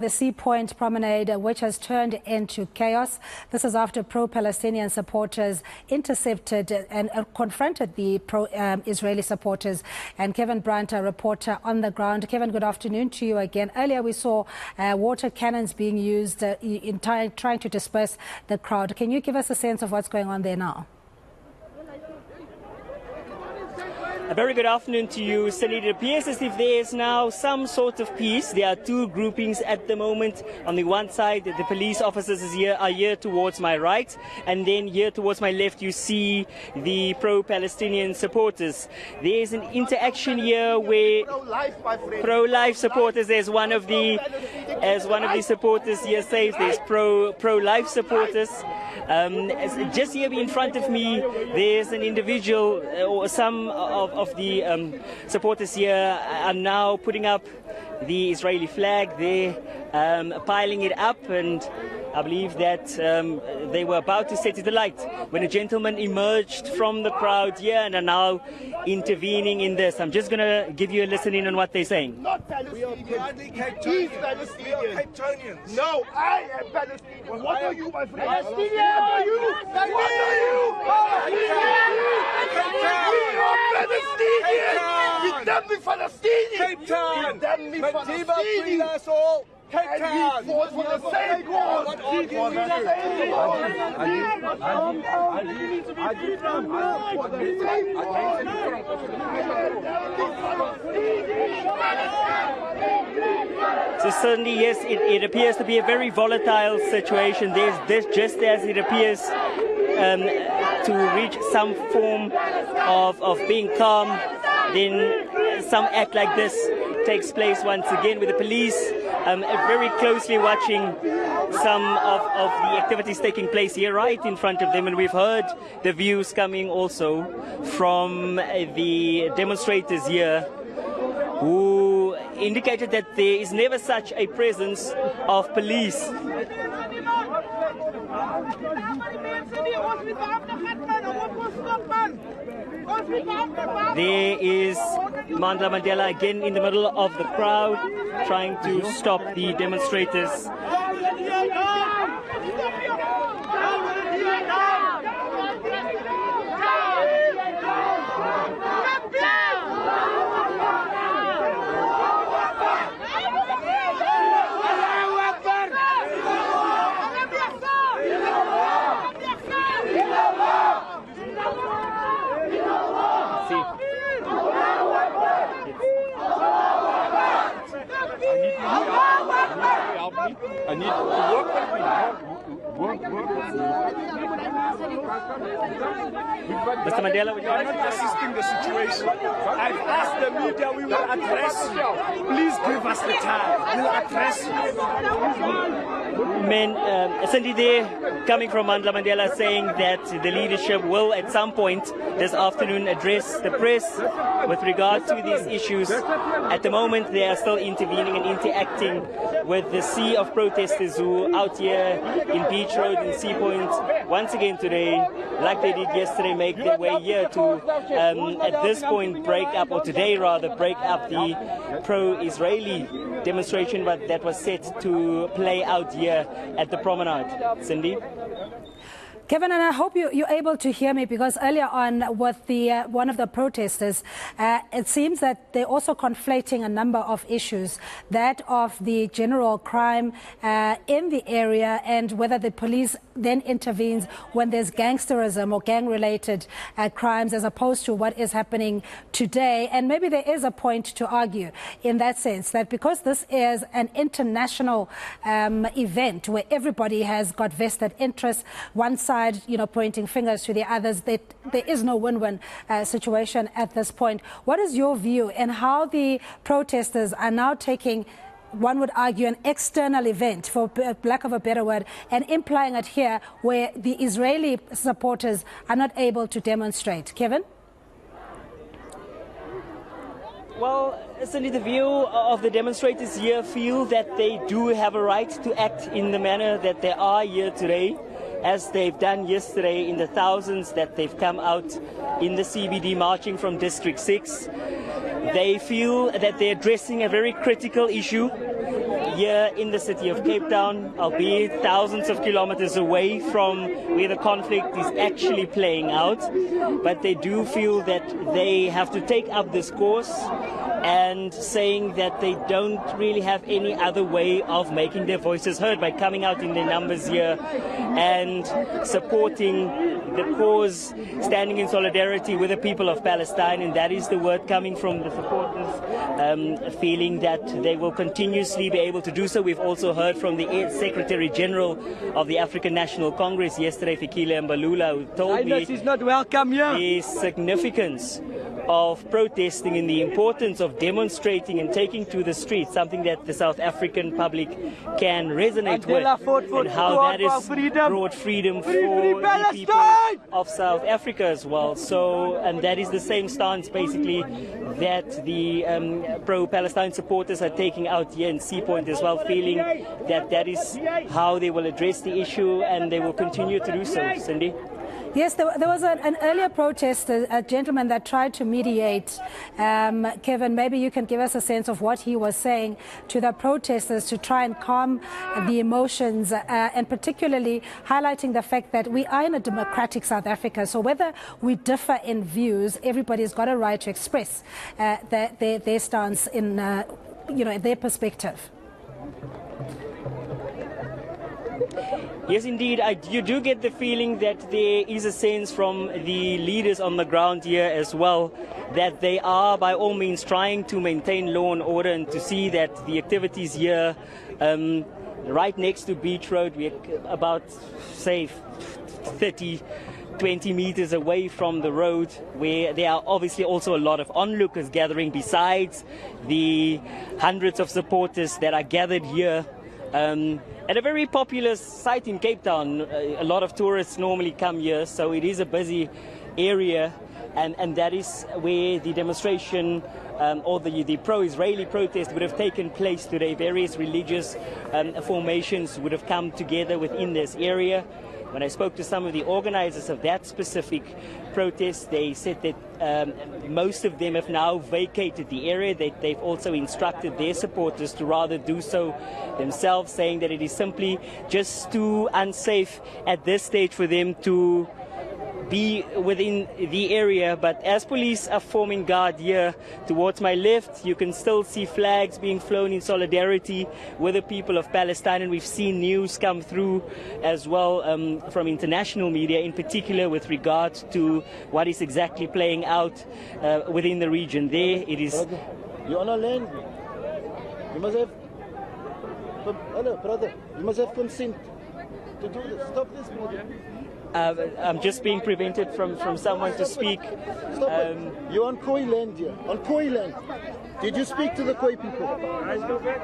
The Sea Point promenade, which has turned into chaos. This is after pro-Palestinian supporters intercepted and confronted the pro-Israeli supporters. And Kevin Brandt, a reporter on the ground. Kevin, good afternoon to you again. Earlier we saw water cannons being used in trying to disperse the crowd. Can you give us a sense of what's going on there now? A very good afternoon to you, Cindy. It appears as if there is now some sort of peace. There are two groupings at the moment. On the one side, the police officers are here towards my right, and then here towards my left you see the pro-Palestinian supporters. There is an interaction here where pro-life supporters, as one of the supporters here says, there's pro-life supporters. Just here in front of me, there's an individual, or some of the supporters here are now putting up the Israeli flag. They're piling it up, and I believe that they were about to set it alight when a gentleman emerged from the crowd here and are now intervening in this. I'm just going to give you a listen in on what they're saying. Not Palestinians. He's Palestinian. No, I am Palestinian. What are you, my friend? Palestinian. What are you? What are you? We are Palestinians. We damn me Palestinians. We damn me Palestinians. And we fought for the same cause. So certainly, yes, it appears to be a very volatile situation. There's this, just as it appears to reach some form of being calm, then some act like this takes place once again, with the police very closely watching some of the activities taking place here right in front of them. And we've heard the views coming also from the demonstrators here, who indicated that there is never such a presence of police. There is Mandela again in the middle of the crowd, trying to stop the demonstrators. I need to work with me. Mr. Mandela, we are not assisting the situation. I've asked the media, we will address you. Please give us the time. We'll address you. Men, Cindy, there coming from Mandela saying that the leadership will at some point this afternoon address the press with regard to these issues. At the moment, they are still intervening and interacting with the sea of protesters who out here in Beach Road and Sea Point once again today, like they did yesterday, make their way here to at this point break up, or today rather, break up the pro-Israeli demonstration that was set to play out here at the promenade. Cindy? Kevin, and I hope you're able to hear me, because earlier on with the one of the protesters, it seems that they're also conflating a number of issues, that of the general crime in the area, and whether the police then intervenes when there's gangsterism or gang-related crimes, as opposed to what is happening today. And maybe there is a point to argue in that sense, that because this is an international event where everybody has got vested interests, one side pointing fingers to the others, that there is no win-win situation at this point. What is your view and how the protesters are now taking, one would argue, an external event, for lack of a better word, and implying it here where the Israeli supporters are not able to demonstrate? Kevin? Well, certainly the view of the demonstrators here feel that they do have a right to act in the manner that they are here today, as they've done yesterday in the thousands that they've come out in the CBD marching from District 6. They feel that they're addressing a very critical issue. here in the city of Cape Town, albeit thousands of kilometers away from where the conflict is actually playing out. But they do feel that they have to take up this course, and saying that they don't really have any other way of making their voices heard by coming out in their numbers here and supporting the cause, standing in solidarity with the people of Palestine. And that is the word coming from the supporters, feeling that they will continuously be able to do so. We've also heard from the Secretary General of the African National Congress yesterday, Fikile Mbalula, who told me is not welcome here. the significance of protesting and the importance of demonstrating and taking to the streets, something that the South African public can resonate with, and how that has brought freedom for the people of South Africa as well. So, and that is the same stance basically that the pro-Palestine supporters are taking out here in Sea Point as well, feeling that that is how they will address the issue, and they will continue to do so. Cindy? Yes, there was an earlier protest, a gentleman that tried to mediate. Kevin, maybe you can give us a sense of what he was saying to the protesters to try and calm the emotions, and particularly highlighting the fact that we are in a democratic South Africa. So whether we differ in views, everybody's got a right to express their stance in, their perspective. Yes, indeed. You do get the feeling that there is a sense from the leaders on the ground here as well that they are by all means trying to maintain law and order, and to see that the activities here right next to Beach Road, we're about, say, 20 meters away from the road, where there are obviously also a lot of onlookers gathering besides the hundreds of supporters that are gathered here. At a very popular site in Cape Town. A lot of tourists normally come here, so it is a busy area, and that is where the demonstration or the pro-Israeli protest would have taken place today. Various religious formations would have come together within this area. When I spoke to some of the organizers of that specific protest, they said that most of them have now vacated the area. They've also instructed their supporters to rather do so themselves, saying that it is simply just too unsafe at this stage for them to be within the area. But as police are forming guard here towards my left, you can still see flags being flown in solidarity with the people of Palestine, and we've seen news come through as well from international media, in particular with regard to what is exactly playing out within the region. There it is. You're on our land. You must have, hello brother, you must have consent to do this. Stop this, brother. I'm just being prevented from someone to speak. Stop it. You're on Khoi land here. On Khoi land. Did you speak to the Khoi people?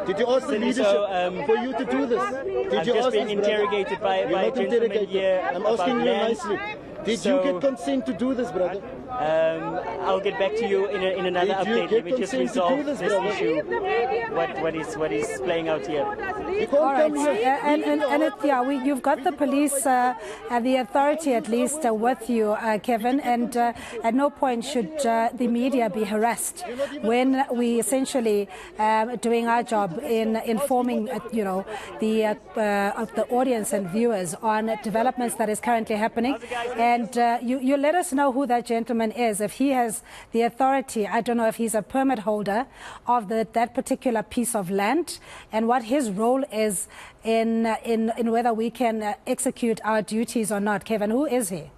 Did you ask the leadership for you to do this? I'm just being interrogated by a gentleman here. I'm asking you nicely. Did you get consent to do this, brother? I'll get back to you in another update. Let me just resolve this issue. What is playing out here? All right, you've got the police and the authority at least with you, Kevin, and at no point should the media be harassed when we essentially doing our job in informing the audience and viewers on developments that is currently happening. And you let us know who that gentleman is. If he has the authority, I don't know if he's a permit holder of that particular piece of land, and what his role is in whether we can execute our duties or not. Kevin, who is he?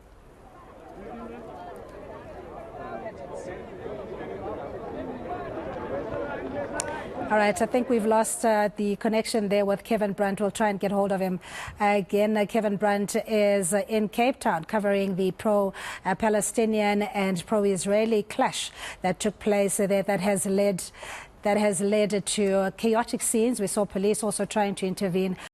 All right, I think we've lost the connection there with Kevin Brandt. We'll try and get hold of him again. Kevin Brandt is in Cape Town covering the pro-Palestinian and pro-Israeli clash that took place there that has led to chaotic scenes. We saw police also trying to intervene.